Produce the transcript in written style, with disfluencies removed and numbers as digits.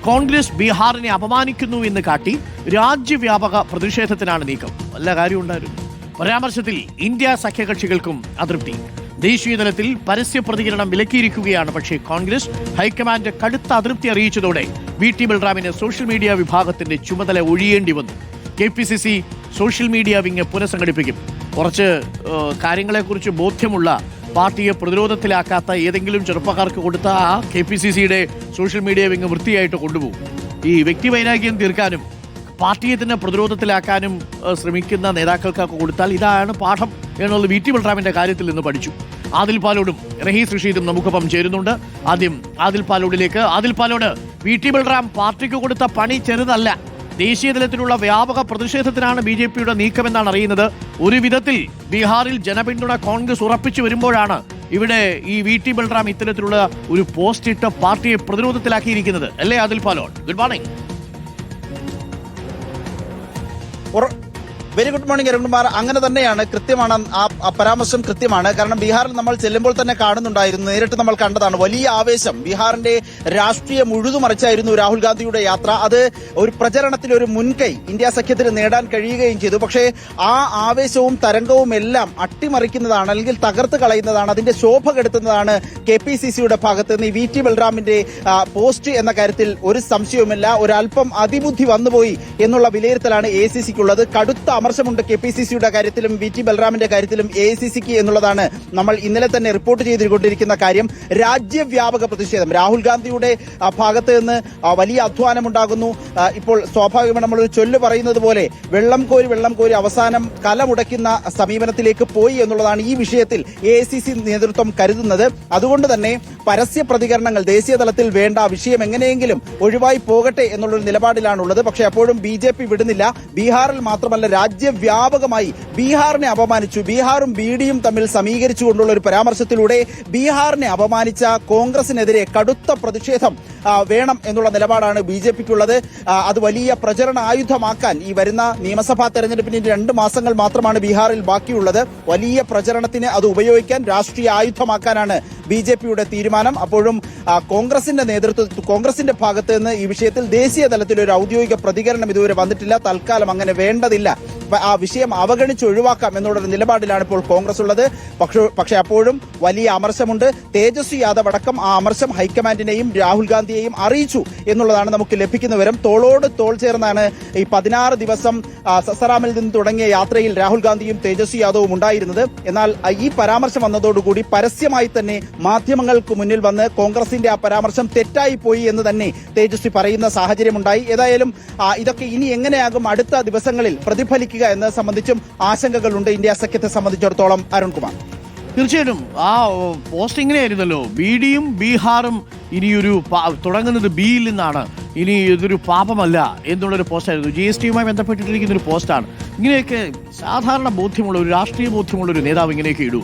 കോൺഗ്രസ് ബീഹാറിനെ അപമാനിക്കുന്നു എന്ന് കാട്ടി രാജ്യവ്യാപക പ്രതിഷേധത്തിനാണ് നീക്കം. വല്ല കാര്യമുണ്ടായിരുന്നു. പരാമർശത്തിൽ ഇന്ത്യ സഖ്യകക്ഷികൾക്കും അതൃപ്തി. ദേശീയതലത്തിൽ പരസ്യ പ്രതികരണം വിലക്കിയിരിക്കുകയാണ്. പക്ഷേ കോൺഗ്രസ് ഹൈക്കമാൻഡ് കടുത്ത അതൃപ്തി അറിയിച്ചതോടെ VT ബൽറാമിന് സോഷ്യൽ മീഡിയ വിഭാഗത്തിന്റെ ചുമതല ഒഴിയേണ്ടി വന്നു. KPCC സോഷ്യൽ മീഡിയ വിങ് പുനഃസംഘടിപ്പിക്കും. കുറച്ച് കാര്യങ്ങളെക്കുറിച്ച് ബോധ്യമുള്ള, പാർട്ടിയെ പ്രതിരോധത്തിലാക്കാത്ത ഏതെങ്കിലും ചെറുപ്പക്കാർക്ക് കൊടുത്ത ആ KPCCയുടെ സോഷ്യൽ മീഡിയ വിങ് വൃത്തിയായിട്ട് കൊണ്ടുപോകും. ഈ വ്യക്തിവൈരാഗ്യം തീർക്കാനും പാർട്ടിയെ തന്നെ പ്രതിരോധത്തിലാക്കാനും ശ്രമിക്കുന്ന നേതാക്കൾക്കൊക്കെ കൊടുത്താൽ ഇതാണ് പാഠം എന്നുള്ളത് VT ബൽറാമിന്റെ കാര്യത്തിൽ നിന്ന് പഠിച്ചു. ആദിൽ പാലോടും റഹീസ് റഷീദും നമുക്കൊപ്പം ചേരുന്നുണ്ട്. ആദ്യം ആദിൽ പാലോടിലേക്ക്. ആദിൽ പാലോട്, VT ബൽറാം പാർട്ടിക്ക് കൊടുത്ത പണി ചെറുതല്ല. ദേശീയ തലത്തിലുള്ള വ്യാപക പ്രതിഷേധത്തിനാണ് BJPയുടെ നീക്കമെന്നാണ് അറിയുന്നത്. ഒരു വിധത്തിൽ ബീഹാറിൽ ജനപിന്തുണ കോൺഗ്രസ് ഉറപ്പിച്ചു വരുമ്പോഴാണ് ഇവിടെ ഈ VT ബൽറാം ഇത്തരത്തിലുള്ള ഒരു പോസ്റ്റ് ഇട്ട് പാർട്ടിയെ പ്രതിരോധത്തിലാക്കിയിരിക്കുന്നത് അല്ലേ Adil Palode? Good morning. Very good morning Arunkumar. അങ്ങനെ തന്നെയാണ്, കൃത്യമാണ്, ആ പരാമർശം കൃത്യമാണ്. കാരണം ബീഹാറിൽ നമ്മൾ ചെല്ലുമ്പോൾ തന്നെ കാണുന്നുണ്ടായിരുന്നു, നേരിട്ട് നമ്മൾ കണ്ടതാണ്, വലിയ ആവേശം. ബീഹാറിന്റെ രാഷ്ട്രീയം ഉഴുതുമറിച്ചായിരുന്നു രാഹുൽ ഗാന്ധിയുടെ യാത്ര. അത് ഒരു പ്രചരണത്തിൽ ഒരു മുൻകൈ ഇന്ത്യ സഖ്യത്തിന് നേടാൻ കഴിയുകയും ചെയ്തു. പക്ഷേ ആ ആവേശവും തരംഗവും എല്ലാം അട്ടിമറിക്കുന്നതാണ്, അല്ലെങ്കിൽ തകർത്ത് കളയുന്നതാണ്, അതിന്റെ ശോഭ കെടുത്തുന്നതാണ് KPCCയുടെ ഭാഗത്ത് നിന്ന് ഈ VT ബൽറാമിന്റെ പോസ്റ്റ് എന്ന കാര്യത്തിൽ ഒരു സംശയവുമില്ല. ഒരല്പം അതിബുദ്ധി വന്നുപോയി എന്നുള്ള വിലയിരുത്തലാണ് AICCക്കുള്ളത്. കടുത്ത അമർശമുണ്ട് KPCCയുടെ കാര്യത്തിലും VT ബൽറാമിന്റെ കാര്യത്തിലും AICCക്ക് എന്നുള്ളതാണ് നമ്മൾ ഇന്നലെ തന്നെ റിപ്പോർട്ട് ചെയ്തുകൊണ്ടിരിക്കുന്ന കാര്യം. രാജ്യവ്യാപക പ്രതിഷേധം രാഹുൽ ഗാന്ധിയുടെ ഭാഗത്ത് നിന്ന് വലിയ അധ്വാനമുണ്ടാകുന്നു. ഇപ്പോൾ സ്വാഭാവികമായി നമ്മളൊരു ചൊല്ല് പറയുന്നത് പോലെ വെള്ളം കോരി അവസാനം കലമുടയ്ക്കുന്ന സമീപനത്തിലേക്ക് പോയി എന്നുള്ളതാണ് ഈ വിഷയത്തിൽ AICC നേതൃത്വം കരുതുന്നത്. അതുകൊണ്ട് തന്നെ പരസ്യ പ്രതികരണങ്ങൾ ദേശീയ തലത്തിൽ വേണ്ട, വിഷയം എങ്ങനെയെങ്കിലും ഒഴിവായി പോകട്ടെ എന്നുള്ളൊരു നിലപാടിലാണുള്ളത്. പക്ഷേ അപ്പോഴും BJP വിടുന്നില്ല. ബീഹാറിൽ മാത്രമല്ല രാജ്യവ്യാപകമായി ബീഹാറിനെ അപമാനിച്ചു. ബീഹാറും BDയും തമ്മിൽ സമീകരിച്ചുകൊണ്ടുള്ള ഒരു പരാമർശത്തിലൂടെ ബീഹാറിനെ അപമാനിച്ച കോൺഗ്രസിനെതിരെ കടുത്ത പ്രതിഷേധം വേണം എന്നുള്ള നിലപാടാണ് BJPക്കുള്ളത്. അത് വലിയ പ്രചരണ ആയുധമാക്കാൻ ഈ വരുന്ന നിയമസഭാ തെരഞ്ഞെടുപ്പിന് 2 മാസങ്ങൾ മാത്രമാണ് ബീഹാറിൽ ബാക്കിയുള്ളത്. വലിയ പ്രചരണത്തിന് അത് ഉപയോഗിക്കാൻ, രാഷ്ട്രീയ ആയുധമാക്കാനാണ് BJPയുടെ തീരുമാനം. അപ്പോഴും കോൺഗ്രസിന്റെ ഭാഗത്ത് നിന്ന് ഈ വിഷയത്തിൽ ദേശീയ തലത്തിൽ ഒരു ഔദ്യോഗിക പ്രതികരണം ഇതുവരെ വന്നിട്ടില്ല. തൽക്കാലം അങ്ങനെ വേണ്ടതില്ല, ആ വിഷയം അവഗണിച്ച് ഒഴിവാക്കാം എന്നുള്ളൊരു നിലപാടിലാണ് ഇപ്പോൾ കോൺഗ്രസ് ഉള്ളത്. പക്ഷേ അപ്പോഴും വലിയ അമർശമുണ്ട്. തേജസ്വി യാദവ് അടക്കം ആ അമർശം ഹൈക്കമാൻഡിനെയും രാഹുൽ ഗാന്ധിയെയും അറിയിച്ചു എന്നുള്ളതാണ് നമുക്ക് ലഭിക്കുന്ന വിവരം. തോളോട് തോൾ ചേർന്നാണ് ഈ 16 ദിവസം സസറാമിൽ നിന്ന് തുടങ്ങിയ യാത്രയിൽ രാഹുൽ ഗാന്ധിയും തേജസ്വി യാദവും ഉണ്ടായിരുന്നത്. എന്നാൽ ഈ പരാമർശം വന്നതോടുകൂടി പരസ്യമായി തന്നെ മാധ്യമങ്ങൾക്ക് മുന്നിൽ വന്ന് കോൺഗ്രസിന്റെ ആ പരാമർശം തെറ്റായി പോയി എന്ന് തന്നെ തേജസ്വി പറയുന്ന സാഹചര്യമുണ്ടായി. ഏതായാലും ഇതൊക്കെ ഇനി എങ്ങനെയാകും അടുത്ത ദിവസങ്ങളിൽ പ്രതിഫലിക്കുക എന്നത് സംബന്ധിച്ചും ആശങ്കകളുണ്ട് ഇന്ത്യ സഖ്യത്തെ സംബന്ധിച്ചിടത്തോളം. അരുൺകുമാർ, തീർച്ചയായിട്ടും ആ പോസ്റ്റ് ഇങ്ങനെയായിരുന്നല്ലോ, BDയും ബീഹാറും ഇനിയൊരു തുടങ്ങുന്നത് ബിയിൽ നിന്നാണ്, ഇനി ഇതൊരു പാപമല്ല എന്നുള്ളൊരു പോസ്റ്റായിരുന്നു. GSTയുമായി ബന്ധപ്പെട്ടിട്ടിരിക്കുന്ന ഒരു പോസ്റ്റാണ്. ഇങ്ങനെയൊക്കെ സാധാരണ ബോധ്യമുള്ള ഒരു രാഷ്ട്രീയ ബോധ്യമുള്ള ഒരു നേതാവ് ഇങ്ങനെയൊക്കെ ഇടൂ.